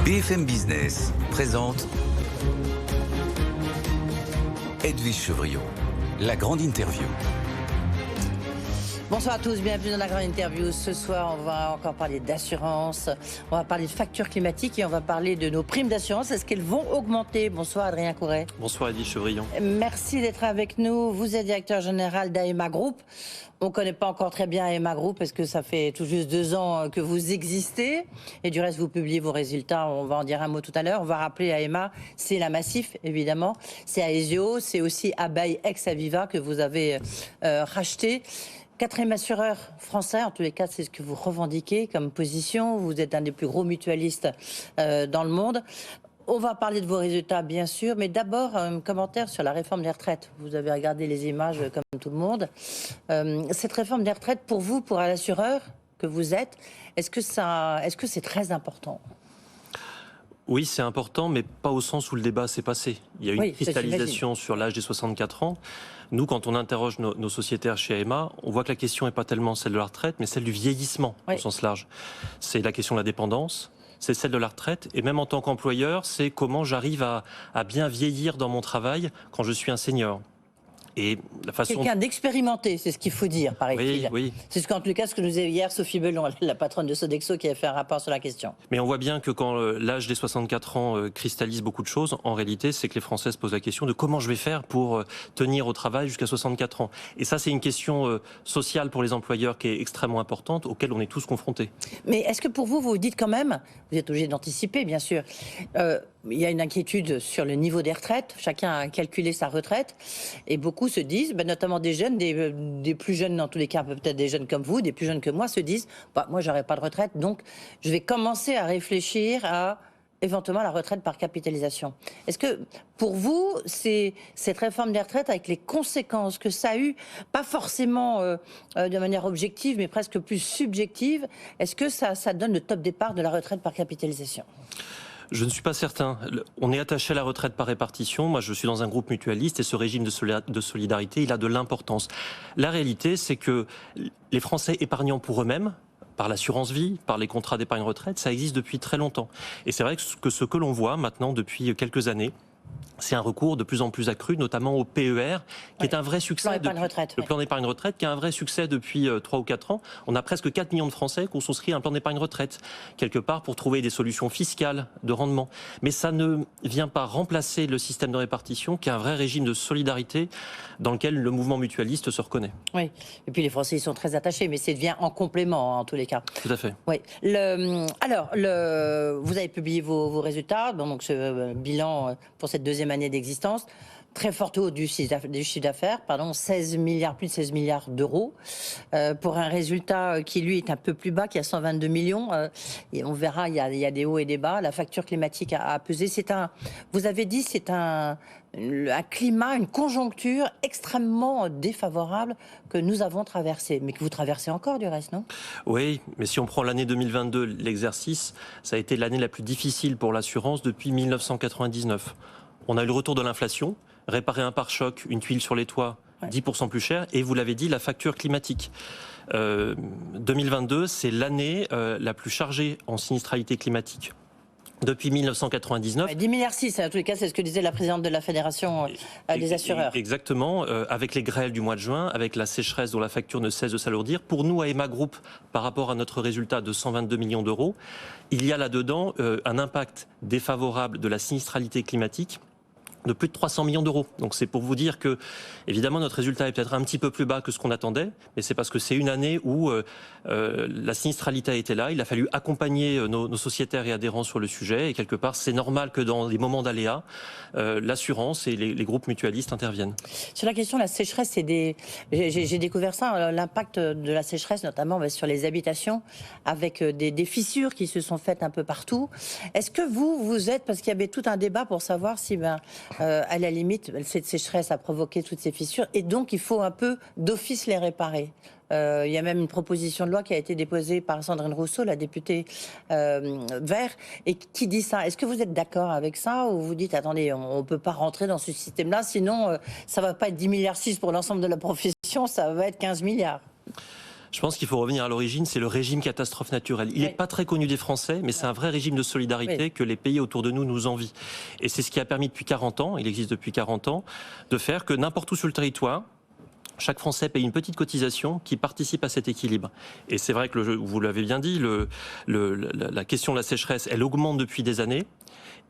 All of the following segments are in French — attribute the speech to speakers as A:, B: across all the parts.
A: BFM Business présente Edwige Chevrillon, la grande interview.
B: Bonsoir à tous, bienvenue dans la grande interview. Ce soir, on va encore parler d'assurance, on va parler de factures climatiques et on va parler de nos primes d'assurance. Est-ce qu'elles vont augmenter? Bonsoir Adrien Couret.
C: Bonsoir Edwige Chevrillon.
B: Merci d'être avec nous. Vous êtes directeur général d'AEMA Group. On ne connaît pas encore très bien AEMA Group parce que ça fait tout juste 2 ans que vous existez. Et du reste, vous publiez vos résultats. On va en dire un mot tout à l'heure. On va rappeler AEMA, c'est la Massif, évidemment. C'est Aesio, c'est aussi Abeille ex-Aviva que vous avez racheté. 4e assureur français, en tous les cas, c'est ce que vous revendiquez comme position. Vous êtes un des plus gros mutualistes dans le monde. On va parler de vos résultats, bien sûr, mais d'abord, un commentaire sur la réforme des retraites. Vous avez regardé les images comme tout le monde. Cette réforme des retraites, pour vous, pour un assureur que vous êtes, est-ce que c'est très important ?
C: Oui, c'est important, mais pas au sens où le débat s'est passé. Il y a eu une cristallisation sur l'âge des 64 ans. Nous, quand on interroge nos sociétaires chez AEMA, on voit que la question n'est pas tellement celle de la retraite, mais celle du vieillissement au sens large. C'est la question de la dépendance, c'est celle de la retraite, et même en tant qu'employeur, c'est comment j'arrive à bien vieillir dans mon travail quand je suis un senior. Et la façon...
B: Quelqu'un d'expérimenté, c'est ce qu'il faut dire, paraît-il.
C: Oui.
B: C'est ce qu'en tout cas, ce que nous disait hier Sophie Bellon, la patronne de Sodexo, qui avait fait un rapport sur la question.
C: Mais on voit bien que quand l'âge des 64 ans cristallise beaucoup de choses, en réalité, c'est que les Français se posent la question de comment je vais faire pour tenir au travail jusqu'à 64 ans. Et ça, c'est une question sociale pour les employeurs qui est extrêmement importante, auquel on est tous confrontés.
B: Mais est-ce que pour vous, vous dites quand même, vous êtes obligé d'anticiper, bien sûr, il y a une inquiétude sur le niveau des retraites. Chacun a calculé sa retraite. Et beaucoup se disent, notamment des jeunes, des plus jeunes dans tous les cas, peut-être des jeunes comme vous, des plus jeunes que moi, se disent, moi, j'aurai pas de retraite, donc je vais commencer à réfléchir à éventuellement la retraite par capitalisation. Est-ce que, pour vous, c'est cette réforme des retraites, avec les conséquences que ça a eu, pas forcément de manière objective, mais presque plus subjective, est-ce que ça donne le top départ de la retraite par capitalisation ?
C: Je ne suis pas certain. On est attaché à la retraite par répartition. Moi, je suis dans un groupe mutualiste et ce régime de solidarité, il a de l'importance. La réalité, c'est que les Français épargnant pour eux-mêmes, par l'assurance vie, par les contrats d'épargne retraite, ça existe depuis très longtemps. Et c'est vrai que ce que l'on voit maintenant depuis quelques années, c'est un recours de plus en plus accru, notamment au PER, qui est un vrai succès. Le plan d'épargne retraite, qui est un vrai succès depuis 3 ou 4 ans. On a presque 4 millions de Français qui ont souscrit un plan d'épargne retraite, quelque part pour trouver des solutions fiscales de rendement. Mais ça ne vient pas remplacer le système de répartition, qui est un vrai régime de solidarité dans lequel le mouvement mutualiste se reconnaît. Oui,
B: et puis les Français, ils sont très attachés, mais ça devient en complément, en tous les cas.
C: Tout à fait.
B: Oui. Alors, vous avez publié vos résultats, donc ce bilan pour cette 2e année d'existence, très forte hausse du chiffre d'affaires, 16 milliards, plus de 16 milliards d'euros, pour un résultat qui, lui, est un peu plus bas, qui a 122 millions. Et on verra, il y a des hauts et des bas. La facture climatique a pesé. Vous avez dit, c'est un climat, une conjoncture extrêmement défavorable que nous avons traversé, mais que vous traversez encore du reste, non ?
C: Oui, mais si on prend l'année 2022, l'exercice, ça a été l'année la plus difficile pour l'assurance depuis 1999. On a eu le retour de l'inflation, réparer un pare-choc, une tuile sur les toits, 10% plus cher, et vous l'avez dit, la facture climatique. 2022, c'est l'année la plus chargée en sinistralité climatique depuis 1999.
B: 10,6 milliards, en tous les cas, c'est ce que disait la présidente de la Fédération des assureurs.
C: Exactement, avec les grêles du mois de juin, avec la sécheresse dont la facture ne cesse de s'alourdir. Pour nous, à AEMA Group, par rapport à notre résultat de 122 millions d'euros, il y a là-dedans un impact défavorable de la sinistralité climatique de plus de 300 millions d'euros. Donc c'est pour vous dire que, évidemment, notre résultat est peut-être un petit peu plus bas que ce qu'on attendait, mais c'est parce que c'est une année où la sinistralité a été là. Il a fallu accompagner nos sociétaires et adhérents sur le sujet, et quelque part, c'est normal que dans des moments d'aléas, l'assurance et les groupes mutualistes interviennent.
B: Sur la question de la sécheresse, j'ai découvert ça, l'impact de la sécheresse, notamment sur les habitations, avec des fissures qui se sont faites un peu partout. Est-ce que vous êtes, parce qu'il y avait tout un débat pour savoir si à la limite, cette sécheresse a provoqué toutes ces fissures et donc il faut un peu d'office les réparer. Il y a même une proposition de loi qui a été déposée par Sandrine Rousseau, la députée Vert, et qui dit ça. Est-ce que vous êtes d'accord avec ça ou vous dites, attendez, on ne peut pas rentrer dans ce système-là, sinon ça ne va pas être 10,6 milliards pour l'ensemble de la profession, ça va être 15 milliards.
C: Je pense qu'il faut revenir à l'origine, c'est le régime catastrophe naturelle. Il n'est pas très connu des Français, mais c'est un vrai régime de solidarité que les pays autour de nous nous envient. Et c'est ce qui a permis depuis 40 ans, il existe depuis 40 ans, de faire que n'importe où sur le territoire, chaque Français paye une petite cotisation qui participe à cet équilibre. Et c'est vrai que, vous l'avez bien dit, la question de la sécheresse, elle augmente depuis des années.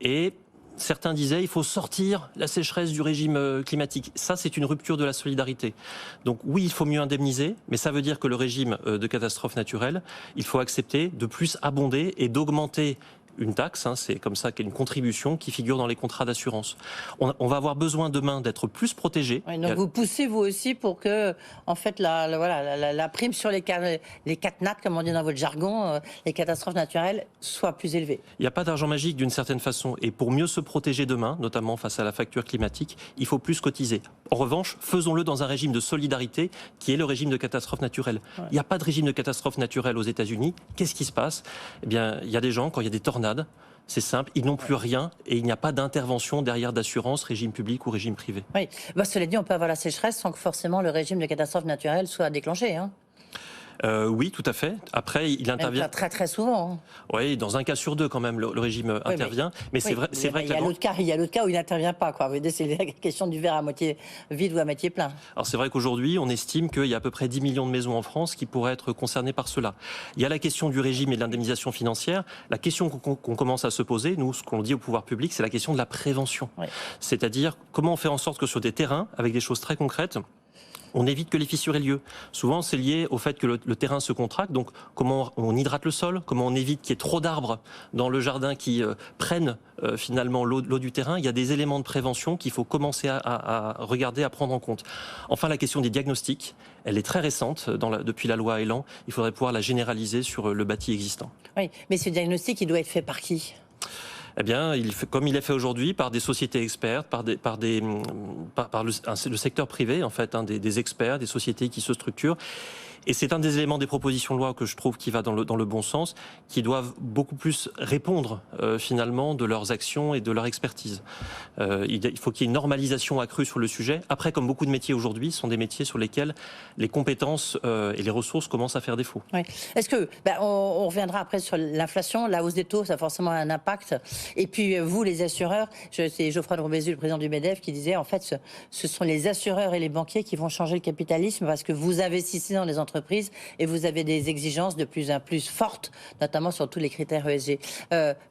C: Et certains disaient il faut sortir la sécheresse du régime climatique. Ça, c'est une rupture de la solidarité. Donc oui, il faut mieux indemniser, mais ça veut dire que le régime de catastrophe naturelle, il faut accepter de plus abonder et d'augmenter une taxe, c'est comme ça qu'il y a une contribution qui figure dans les contrats d'assurance. On va avoir besoin demain d'être plus protégés.
B: Oui, donc vous poussez vous aussi pour que, en fait, la prime sur les 4 nat, comme on dit dans votre jargon, les catastrophes naturelles, soit plus élevée.
C: Il n'y a pas d'argent magique d'une certaine façon. Et pour mieux se protéger demain, notamment face à la facture climatique, il faut plus cotiser. En revanche, faisons-le dans un régime de solidarité qui est le régime de catastrophe naturelle. Ouais. Il n'y a pas de régime de catastrophe naturelle aux États-Unis. Qu'est-ce qui se passe ? Eh bien, il y a des gens, quand il y a des tornades, c'est simple, ils n'ont plus rien et il n'y a pas d'intervention derrière d'assurance, régime public ou régime privé.
B: Oui, cela dit, on peut avoir la sécheresse sans que forcément le régime de catastrophe naturelle soit déclenché.
C: Oui, tout à fait. Après, il intervient
B: même très très souvent.
C: Oui, dans un cas sur deux quand même, le régime intervient. Mais c'est vrai,
B: il y a l'autre cas où il n'intervient pas. C'est la question du verre à moitié vide ou à moitié plein.
C: Alors c'est vrai qu'aujourd'hui, on estime qu'il y a à peu près 10 millions de maisons en France qui pourraient être concernées par cela. Il y a la question du régime et de l'indemnisation financière. La question qu'on commence à se poser, nous, ce qu'on dit au pouvoir public, c'est la question de la prévention. Oui. C'est-à-dire comment on fait en sorte que sur des terrains, avec des choses très concrètes, on évite que les fissures aient lieu. Souvent, c'est lié au fait que le terrain se contracte. Donc, comment on hydrate le sol, comment on évite qu'il y ait trop d'arbres dans le jardin qui prennent finalement l'eau du terrain. Il y a des éléments de prévention qu'il faut commencer à regarder, à prendre en compte. Enfin, la question des diagnostics, elle est très récente depuis la loi Elan. Il faudrait pouvoir la généraliser sur le bâti existant.
B: Oui, mais ce diagnostic, il doit être fait par qui ?
C: Eh bien, comme il est fait aujourd'hui, par des sociétés expertes, par le secteur privé, en fait, des experts, des sociétés qui se structurent. Et c'est un des éléments des propositions de loi que je trouve qui va dans le bon sens, qui doivent beaucoup plus répondre finalement de leurs actions et de leur expertise. Il faut qu'il y ait une normalisation accrue sur le sujet. Après, comme beaucoup de métiers aujourd'hui, ce sont des métiers sur lesquels les compétences et les ressources commencent à faire défaut.
B: Oui. Est-ce que on reviendra après sur l'inflation, la hausse des taux, ça a forcément un impact. Et puis vous, les assureurs, c'est Geoffroy de Robezu, le président du MEDEF, qui disait en fait, ce sont les assureurs et les banquiers qui vont changer le capitalisme parce que vous investissez dans les entreprises et vous avez des exigences de plus en plus fortes, notamment sur tous les critères ESG.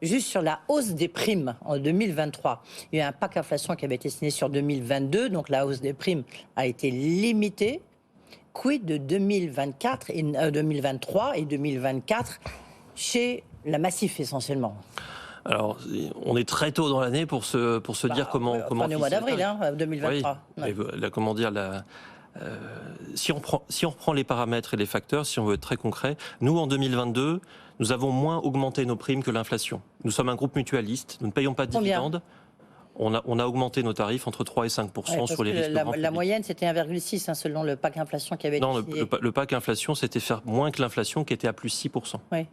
B: Juste sur la hausse des primes en 2023, il y a eu un pacte inflation qui avait été signé sur 2022, donc la hausse des primes a été limitée. Quid de 2024 et 2023 et 2024 chez la Massif essentiellement?
C: Alors, on est très tôt dans l'année pour se dire comment.
B: On est au mois d'avril, 2023.
C: Oui, ouais. Comment dire si on reprend les paramètres et les facteurs, si on veut être très concret, nous en 2022, nous avons moins augmenté nos primes que l'inflation. Nous sommes un groupe mutualiste, nous ne payons pas de dividendes. On a augmenté nos tarifs entre 3 et 5% sur les risques.
B: La moyenne, c'était 1,6 selon le pack inflation qui avait été signé.
C: Non, le pack inflation, c'était faire moins que l'inflation qui était à plus 6%. Oui.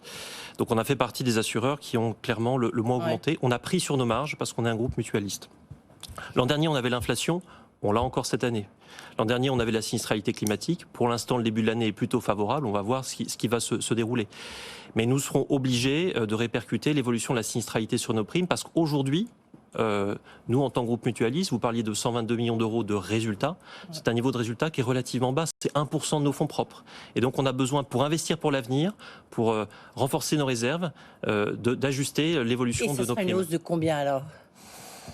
C: Donc on a fait partie des assureurs qui ont clairement le moins augmenté. On a pris sur nos marges parce qu'on est un groupe mutualiste. L'an dernier, on avait l'inflation. On l'a encore cette année. L'an dernier, on avait la sinistralité climatique. Pour l'instant, le début de l'année est plutôt favorable. On va voir ce qui va se dérouler. Mais nous serons obligés de répercuter l'évolution de la sinistralité sur nos primes parce qu'aujourd'hui, nous, en tant que groupe mutualiste, vous parliez de 122 millions d'euros de résultats. C'est un niveau de résultat qui est relativement bas. C'est 1% de nos fonds propres. Et donc, on a besoin, pour investir pour l'avenir, pour renforcer nos réserves, d'ajuster l'évolution de nos primes. Et ça sera
B: une hausse de combien alors ?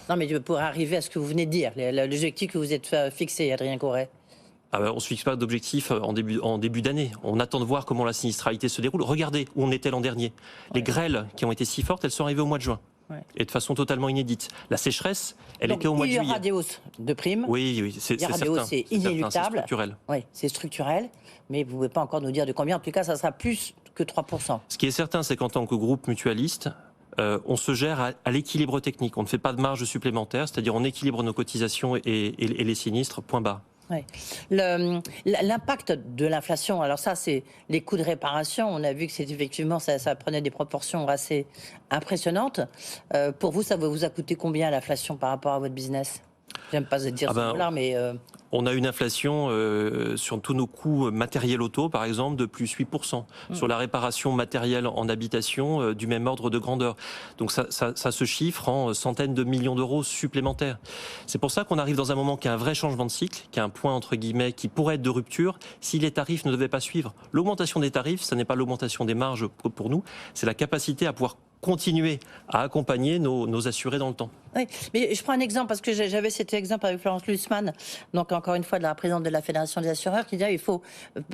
B: Non, mais pour arriver à ce que vous venez de dire, l'objectif que vous êtes fixé, Adrien Corret.
C: On ne se fixe pas d'objectif en début d'année. On attend de voir comment la sinistralité se déroule. Regardez où on était l'an dernier. Les grêles qui ont été si fortes, elles sont arrivées au mois de juin. Ouais. Et de façon totalement inédite. La sécheresse, elle était au mois de juillet.
B: Il y aura des hausses de primes.
C: Oui, c'est certain. Il y aura des hausses,
B: c'est inéluctable. C'est
C: structurel.
B: Oui, c'est structurel. Mais vous ne pouvez pas encore nous dire de combien. En tout cas, ça sera plus que 3%.
C: Ce qui est certain, c'est qu'en tant que groupe mutualiste, on se gère à l'équilibre technique. On ne fait pas de marge supplémentaire, c'est-à-dire on équilibre nos cotisations et les sinistres, point barre.
B: Ouais. L'impact de l'inflation, alors ça, c'est les coûts de réparation. On a vu que c'est effectivement, ça prenait des proportions assez impressionnantes. Pour vous, ça vous a coûté combien l'inflation par rapport à votre business ? J'aime pas dire ce mot-là, mais...
C: On a une inflation sur tous nos coûts matériels auto, par exemple, de plus 8%. Sur la réparation matérielle en habitation, du même ordre de grandeur. Donc ça se chiffre en centaines de millions d'euros supplémentaires. C'est pour ça qu'on arrive dans un moment qui a un vrai changement de cycle, qui a un point entre guillemets qui pourrait être de rupture si les tarifs ne devaient pas suivre. L'augmentation des tarifs, ce n'est pas l'augmentation des marges pour nous, c'est la capacité à pouvoir continuer à accompagner nos assurés dans le temps.
B: Oui, mais je prends un exemple parce que j'avais cet exemple avec Florence Lutzmann, donc encore une fois de la présidente de la Fédération des assureurs, qui dit il faut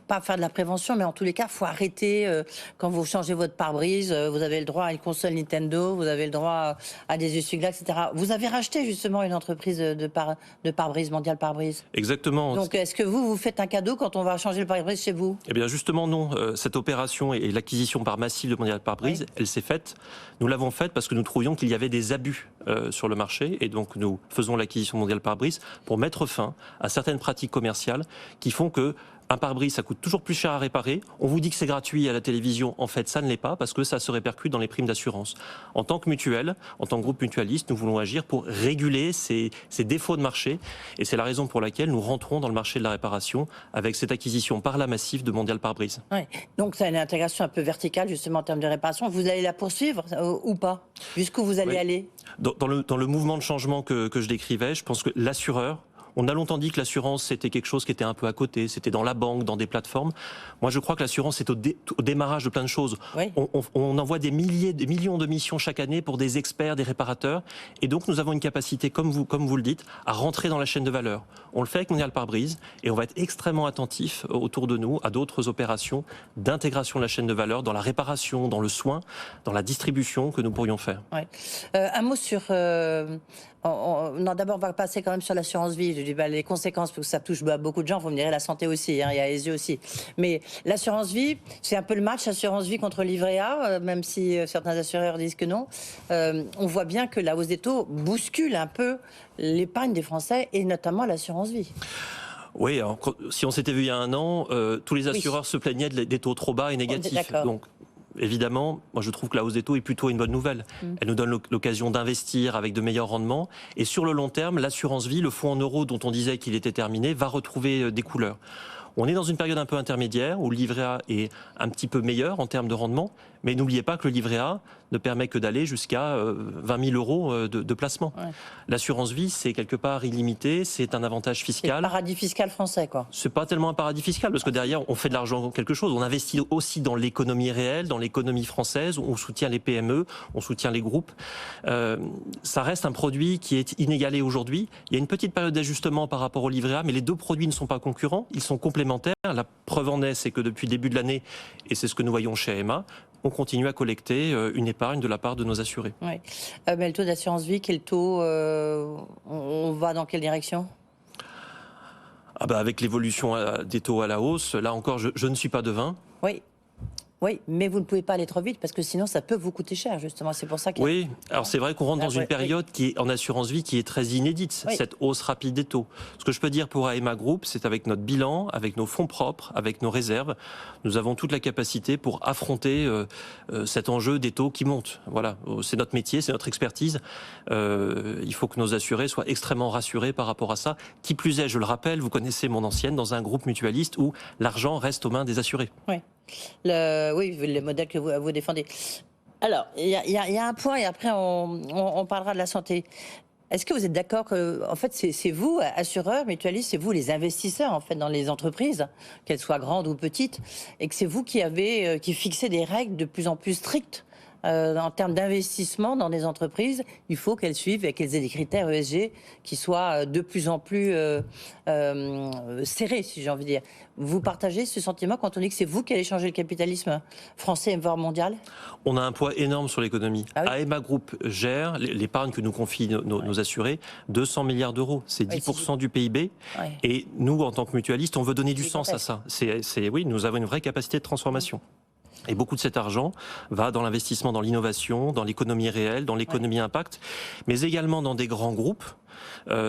B: pas faire de la prévention, mais en tous les cas, il faut arrêter quand vous changez votre pare-brise, vous avez le droit à une console Nintendo, vous avez le droit à des essuie-glaces, etc. Vous avez racheté justement une entreprise de pare-brise, Mondial Pare-brise.
C: Exactement.
B: Donc est-ce que vous faites un cadeau quand on va changer le pare-brise chez vous?
C: Eh bien justement non. Cette opération et l'acquisition par massive de Mondial Pare-brise, elle s'est faite. Nous l'avons faite parce que nous trouvions qu'il y avait des abus sur le marché et donc nous faisons l'acquisition Mondial Pare-brise pour mettre fin à certaines pratiques commerciales qui font que un pare-brise, ça coûte toujours plus cher à réparer. On vous dit que c'est gratuit à la télévision. En fait, ça ne l'est pas parce que ça se répercute dans les primes d'assurance. En tant que mutuelle, en tant que groupe mutualiste, nous voulons agir pour réguler ces défauts de marché. Et c'est la raison pour laquelle nous rentrons dans le marché de la réparation avec cette acquisition par la massive de Mondial Pare-brise.
B: Ouais. Donc, c'est une intégration un peu verticale, justement, en termes de réparation. Vous allez la poursuivre ou pas? Jusqu'où vous allez aller?
C: Dans le mouvement de changement que je décrivais, je pense que l'assureur, on a longtemps dit que l'assurance, c'était quelque chose qui était un peu à côté, c'était dans la banque, dans des plateformes. Moi, je crois que l'assurance est au démarrage de plein de choses. Oui. On envoie des millions de missions chaque année pour des experts, des réparateurs. Et donc, nous avons une capacité, comme vous le dites, à rentrer dans la chaîne de valeur. On le fait avec Mondial Pare-brise et on va être extrêmement attentif autour de nous à d'autres opérations d'intégration de la chaîne de valeur dans la réparation, dans le soin, dans la distribution que nous pourrions faire.
B: Ouais. Un mot sur... Non, d'abord, on va passer quand même sur l'assurance vie. Je dis les conséquences, parce que ça touche beaucoup de gens. Vous me direz la santé aussi, hein, il y a les yeux aussi. Mais l'assurance vie, c'est un peu le match assurance vie contre livret A, même si certains assureurs disent que non. On voit bien que la hausse des taux bouscule un peu l'épargne des Français et notamment l'assurance vie.
C: Oui, alors, si on s'était vu il y a un an, tous les assureurs se plaignaient des taux trop bas et négatifs. Donc, évidemment, moi je trouve que la hausse des taux est plutôt une bonne nouvelle. Elle nous donne l'occasion d'investir avec de meilleurs rendements. Et sur le long terme, l'assurance vie, le fonds en euros dont on disait qu'il était terminé, va retrouver des couleurs. On est dans une période un peu intermédiaire où le livret A est un petit peu meilleur en termes de rendement. Mais n'oubliez pas que le livret A ne permet que d'aller jusqu'à 20 000 euros de placement. Ouais. L'assurance vie, c'est quelque part illimité, c'est un avantage fiscal.
B: C'est le paradis fiscal français, quoi.
C: C'est pas tellement un paradis fiscal, parce que derrière, on fait de l'argent quelque chose. On investit aussi dans l'économie réelle, dans l'économie française, on soutient les PME, on soutient les groupes. Ça reste un produit qui est inégalé aujourd'hui. Il y a une petite période d'ajustement par rapport au livret A, mais les deux produits ne sont pas concurrents, ils sont complémentaires. La preuve en est, c'est que depuis le début de l'année, et c'est ce que nous voyons chez AMA, on continue à collecter une épargne de la part de nos assurés.
B: Oui. Mais le taux d'assurance vie, quel taux on va dans quelle direction?
C: Avec l'évolution des taux à la hausse, là encore, je ne suis pas devin.
B: Oui. Oui, mais vous ne pouvez pas aller trop vite parce que sinon ça peut vous coûter cher, justement. C'est pour ça que...
C: Oui, alors c'est vrai qu'on rentre dans une période qui est en assurance vie qui est très inédite, cette hausse rapide des taux. Ce que je peux dire pour AMA Group, c'est avec notre bilan, avec nos fonds propres, avec nos réserves, nous avons toute la capacité pour affronter cet enjeu des taux qui montent. Voilà, c'est notre métier, c'est notre expertise. Il faut que nos assurés soient extrêmement rassurés par rapport à ça. Qui plus est, je le rappelle, vous connaissez mon ancienne, dans un groupe mutualiste où l'argent reste aux mains des assurés.
B: Oui. Oui, le modèle que vous défendez. Alors, il y a un point et après on parlera de la santé. Est-ce que vous êtes d'accord que, en fait, c'est vous, assureurs, mutualistes, c'est vous les investisseurs en fait dans les entreprises, qu'elles soient grandes ou petites, et que c'est vous qui fixez des règles de plus en plus strictes en termes d'investissement dans des entreprises? Il faut qu'elles suivent et qu'elles aient des critères ESG qui soient de plus en plus serrés, si j'ai envie de dire. Vous partagez ce sentiment quand on dit que c'est vous qui allez changer le capitalisme français voire mondial?
C: On a un poids énorme sur l'économie. Ah oui. AMA Group gère l'épargne que nous confient nos assurés, 200 milliards d'euros. C'est 10% du PIB. Ouais. Et nous, en tant que mutualistes, on veut donner du sens à ça. Oui, nous avons une vraie capacité de transformation. Et beaucoup de cet argent va dans l'investissement dans l'innovation, dans l'économie réelle, dans l'économie impact, mais également dans des grands groupes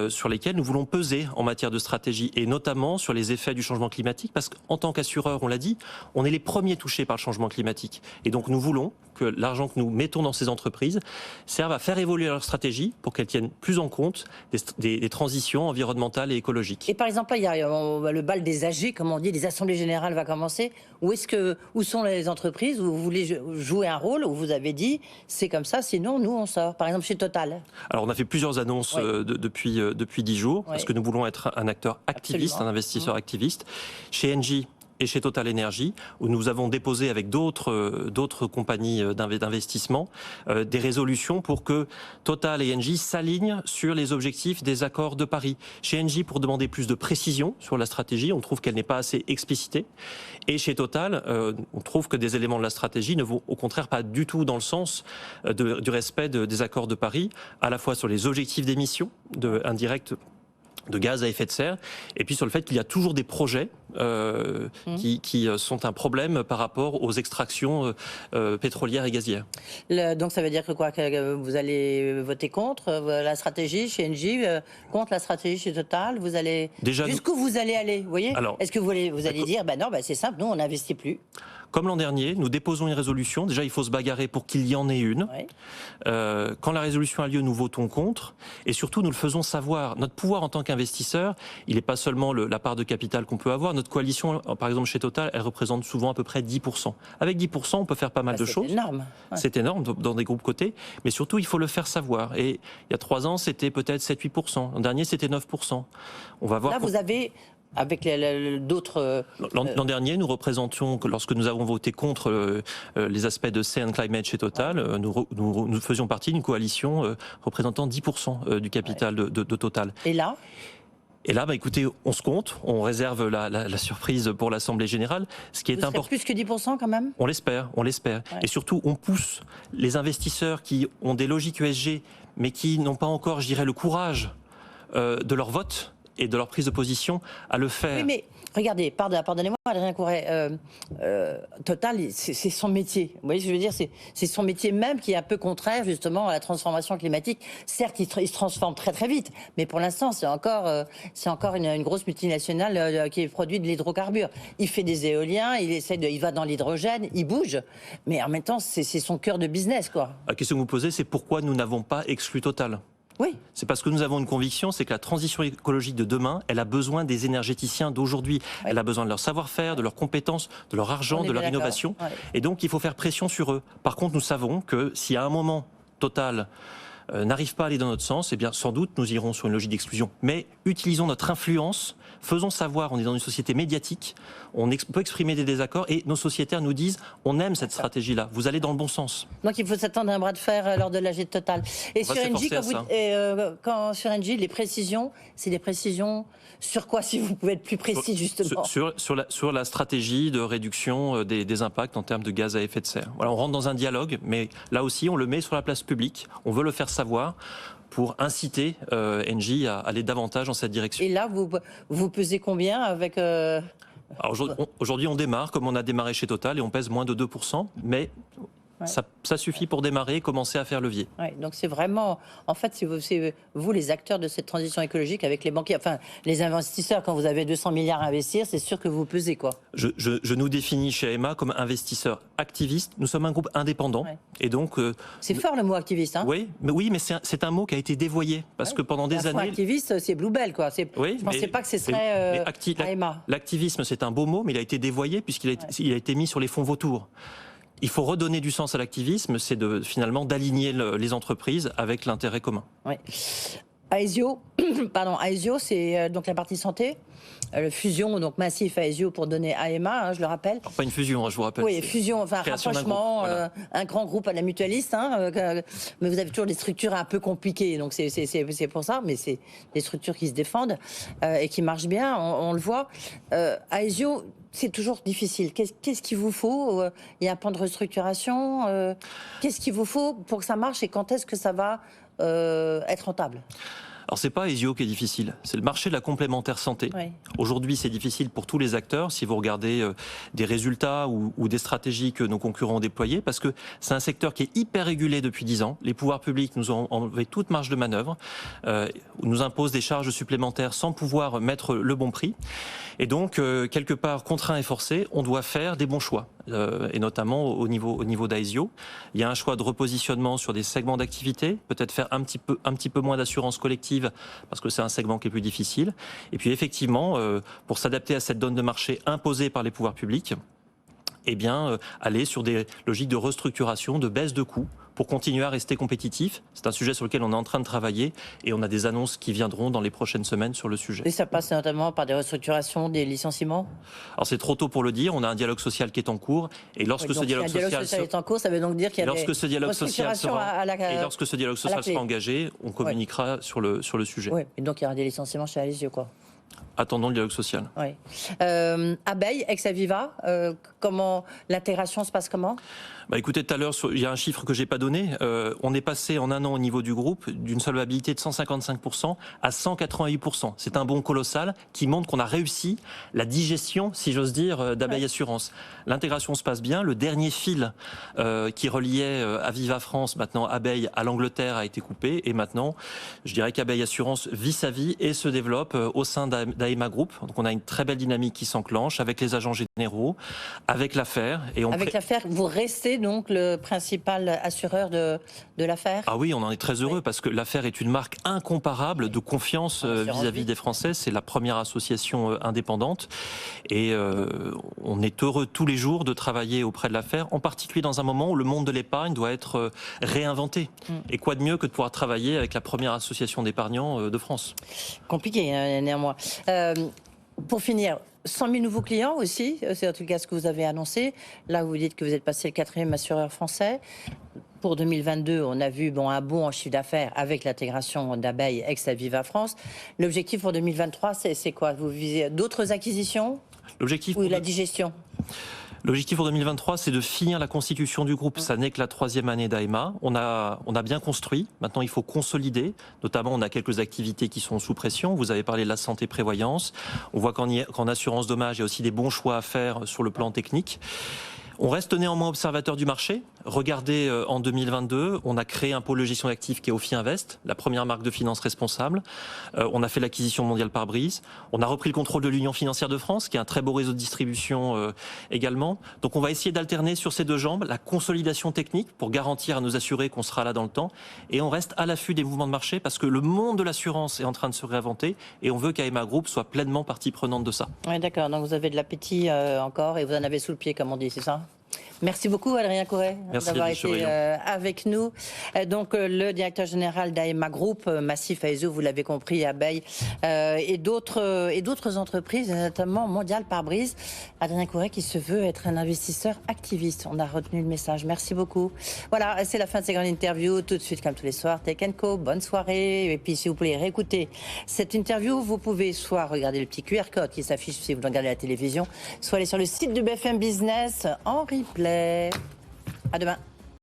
C: sur lesquels nous voulons peser en matière de stratégie, et notamment sur les effets du changement climatique, parce qu'en tant qu'assureur, on l'a dit, on est les premiers touchés par le changement climatique. Et donc nous voulons que l'argent que nous mettons dans ces entreprises serve à faire évoluer leur stratégie pour qu'elles tiennent plus en compte des transitions environnementales et écologiques.
B: Et par exemple, là, il y a le bal des AG, comme on dit, les assemblées générales va commencer. Où sont les entreprises où vous voulez jouer un rôle, où vous avez dit c'est comme ça, sinon nous on sort. Par exemple chez Total.
C: Alors on a fait plusieurs annonces depuis 10 jours, parce que nous voulons être un acteur activiste,
B: Absolument.
C: un investisseur activiste. Chez Engie et chez Total Energy, où nous avons déposé avec d'autres compagnies d'investissement des résolutions pour que Total et Engie s'alignent sur les objectifs des accords de Paris. Chez Engie, pour demander plus de précision sur la stratégie, on trouve qu'elle n'est pas assez explicitée. Et chez Total, on trouve que des éléments de la stratégie ne vont au contraire pas du tout dans le sens du respect des accords de Paris, à la fois sur les objectifs d'émissions indirectes de gaz à effet de serre, et puis sur le fait qu'il y a toujours des projets qui sont un problème par rapport aux extractions pétrolières et gazières.
B: Donc ça veut dire que quoi, que vous allez voter contre la stratégie chez Engie, contre la stratégie chez Total, vous allez jusqu'où vous allez aller, vous voyez? Est-ce que vous allez dire non, c'est simple, nous on n'investit plus?
C: Comme l'an dernier, nous déposons une résolution. Déjà, il faut se bagarrer pour qu'il y en ait une.
B: Ouais.
C: Quand la résolution a lieu, nous votons contre. Et surtout, nous le faisons savoir. Notre pouvoir en tant qu'investisseur, il n'est pas seulement la part de capital qu'on peut avoir. Notre coalition, par exemple chez Total, elle représente souvent à peu près 10%. Avec 10%, on peut faire pas mal de choses.
B: C'est énorme. Ouais.
C: C'est énorme dans des groupes cotés. Mais surtout, il faut le faire savoir. Et il y a 3 ans, c'était peut-être 7-8%. L'an dernier, c'était 9%. On va voir.
B: Là, vous avez... Avec d'autres...
C: L'an dernier, nous représentions, lorsque nous avons voté contre les aspects de C and Climate chez Total, nous faisions partie d'une coalition représentant 10% du capital de Total.
B: Et là ?
C: Et là, écoutez, on se compte, on réserve la surprise pour l'Assemblée Générale. Ce qui est important.
B: Plus que 10% quand même ?
C: On l'espère. Ouais. Et surtout, on pousse les investisseurs qui ont des logiques ESG, mais qui n'ont pas encore, je dirais, le courage de leur vote et de leur prise de position à le faire.
B: Oui, mais regardez, pardonnez-moi, Adrien Couret, Total, c'est son métier. Vous voyez ce que je veux dire ? C'est son métier même qui est un peu contraire justement à la transformation climatique. Certes, il se transforme très très vite, mais pour l'instant, c'est encore une grosse multinationale qui produit de l'hydrocarbure. Il fait des éoliens, il va dans l'hydrogène, il bouge, mais en même temps, c'est son cœur de business, quoi.
C: La question que vous posez, c'est pourquoi nous n'avons pas exclu Total ?
B: Oui.
C: C'est parce que nous avons une conviction, c'est que la transition écologique de demain, elle a besoin des énergéticiens d'aujourd'hui. Oui. Elle a besoin de leur savoir-faire, de leurs compétences, de leur argent, de leur innovation. Ouais. Et donc, il faut faire pression sur eux. Par contre, nous savons que si à un moment, Total n'arrive pas à aller dans notre sens, eh bien, sans doute, nous irons sur une logique d'exclusion. Mais utilisons notre influence, faisons savoir, on est dans une société médiatique, on peut exprimer des désaccords et nos sociétaires nous disent, on aime cette stratégie-là, vous allez dans le bon sens.
B: Donc il faut s'attendre à un bras de fer lors de l'AG de Total. Et sur Engie, sur Engie, les précisions, c'est des précisions sur quoi, si vous pouvez être plus précis justement?
C: Sur la stratégie de réduction des impacts en termes de gaz à effet de serre. Voilà, on rentre dans un dialogue, mais là aussi on le met sur la place publique, on veut le faire savoir pour inciter Engie à aller davantage dans cette direction.
B: Et là, vous pesez combien avec...
C: Aujourd'hui, on démarre comme on a démarré chez Total et on pèse moins de 2%, mais... Ouais. Ça suffit pour démarrer et commencer à faire levier.
B: Ouais, donc c'est vraiment, en fait, c'est vous les acteurs de cette transition écologique avec les banquiers, enfin les investisseurs, quand vous avez 200 milliards à investir, c'est sûr que vous pesez quoi.
C: Je nous définis chez AEMA comme investisseurs activistes. Nous sommes un groupe indépendant et donc...
B: c'est fort le mot activiste, hein.
C: Oui, mais c'est un mot qui a été dévoyé parce que pendant des années...
B: Activiste, c'est Bluebell quoi. Je pensais pas que ce serait AEMA.
C: L'activisme, c'est un beau mot, mais il a été dévoyé puisqu'il a été mis sur les fonds vautours. Il faut redonner du sens à l'activisme, c'est finalement d'aligner les entreprises avec l'intérêt commun.
B: Oui. Aesio, c'est donc la partie santé. Fusion donc massif Aesio pour donner AEMA, je le rappelle.
C: Alors, pas une fusion, je vous rappelle.
B: Oui, fusion, enfin rapprochement, voilà. Un grand groupe à la mutualiste, mais vous avez toujours des structures un peu compliquées, donc c'est pour ça, mais c'est des structures qui se défendent et qui marchent bien, on le voit. Aesio, c'est toujours difficile. Qu'est-ce qu'il vous faut? Il y a un plan de restructuration. Qu'est-ce qu'il vous faut pour que ça marche et quand est-ce que ça va être rentable?
C: Alors c'est pas Aesio qui est difficile, c'est le marché de la complémentaire santé. Oui. Aujourd'hui c'est difficile pour tous les acteurs si vous regardez des résultats ou des stratégies que nos concurrents ont déployées parce que c'est un secteur qui est hyper régulé depuis 10 ans. Les pouvoirs publics nous ont enlevé toute marge de manœuvre, nous imposent des charges supplémentaires sans pouvoir mettre le bon prix. Et donc quelque part contraint et forcé, on doit faire des bons choix. et notamment au niveau d'Aesio. Il y a un choix de repositionnement sur des segments d'activité, peut-être faire un petit peu moins d'assurance collective parce que c'est un segment qui est plus difficile. Et puis effectivement, pour s'adapter à cette donne de marché imposée par les pouvoirs publics, aller sur des logiques de restructuration, de baisse de coûts, pour continuer à rester compétitif. C'est un sujet sur lequel on est en train de travailler et on a des annonces qui viendront dans les prochaines semaines sur le sujet.
B: Et ça passe notamment par des restructurations, des licenciements ?
C: Alors c'est trop tôt pour le dire, on a un dialogue social qui est en cours et lorsque ce dialogue social
B: est en cours, ça veut donc dire qu'il y a
C: lorsque ce dialogue social sera engagé, on communiquera sur le sujet.
B: Oui, et donc il y aura des licenciements chez Aesio, quoi.
C: Attendons le dialogue social.
B: Oui. Abeille, ex-Aviva, comment l'intégration se passe comment ?
C: Écoutez, tout à l'heure, il y a un chiffre que j'ai pas donné. On est passé en un an au niveau du groupe d'une solvabilité de 155% à 188%. C'est un bond colossal qui montre qu'on a réussi la digestion, si j'ose dire, d'Abeille Assurance. L'intégration se passe bien. Le dernier fil qui reliait Aviva France, maintenant Abeille, à l'Angleterre a été coupé. Et maintenant, je dirais qu'Abeille Assurance vit sa vie et se développe au sein d'AEMA Group. Donc on a une très belle dynamique qui s'enclenche avec les agents généraux, avec l'affaire.
B: Avec l'affaire, vous restez donc le principal assureur de l'affaire ?
C: Ah oui, on en est très heureux parce que l'affaire est une marque incomparable de confiance vis-à-vis des Français. C'est la première association indépendante et on est heureux tous les jours de travailler auprès de l'affaire, en particulier dans un moment où le monde de l'épargne doit être réinventé. Et quoi de mieux que de pouvoir travailler avec la première association d'épargnants de France.
B: Compliqué, hein, néanmoins. Pour finir, 100 000 nouveaux clients aussi, c'est en tout cas ce que vous avez annoncé. Là, vous dites que vous êtes passé le 4e assureur français. Pour 2022, on a vu un bond en chiffre d'affaires avec l'intégration d'Abeille ex-Aviva France. L'objectif pour 2023, c'est quoi ? Vous visez d'autres acquisitions ?
C: L'objectif
B: ou la digestion ?
C: L'objectif pour 2023, c'est de finir la constitution du groupe. Ça n'est que la 3e année d'AEMA. On a bien construit. Maintenant, il faut consolider. Notamment, on a quelques activités qui sont sous pression. Vous avez parlé de la santé prévoyance. On voit qu'en assurance dommage, il y a aussi des bons choix à faire sur le plan technique. On reste néanmoins observateur du marché. Regardez, en 2022, on a créé un pôle de gestion d'actifs qui est Ophi Invest, la première marque de finance responsable. On a fait l'acquisition mondiale Pare-Brise. On a repris le contrôle de l'Union financière de France, qui est un très beau réseau de distribution également. Donc on va essayer d'alterner sur ces deux jambes la consolidation technique pour garantir à nos assurés qu'on sera là dans le temps. Et on reste à l'affût des mouvements de marché parce que le monde de l'assurance est en train de se réinventer et on veut qu'AEMA Group soit pleinement partie prenante de ça.
B: Oui, d'accord. Donc vous avez de l'appétit encore et vous en avez sous le pied, comme on dit, c'est ça ? Merci beaucoup, Adrien Couret, d'avoir été avec nous. Donc, le directeur général d'AEMA Group, Massif Aesio, vous l'avez compris, Abeille, et d'autres entreprises, notamment Mondial Pare-Brise. Adrien Couret qui se veut être un investisseur activiste. On a retenu le message. Merci beaucoup. Voilà, c'est la fin de ces grandes interviews. Tout de suite, comme tous les soirs, Tech & Co. Bonne soirée. Et puis, si vous voulez réécouter cette interview, vous pouvez soit regarder le petit QR code qui s'affiche si vous regardez la télévision, soit aller sur le site du BFM Business en replay. À demain.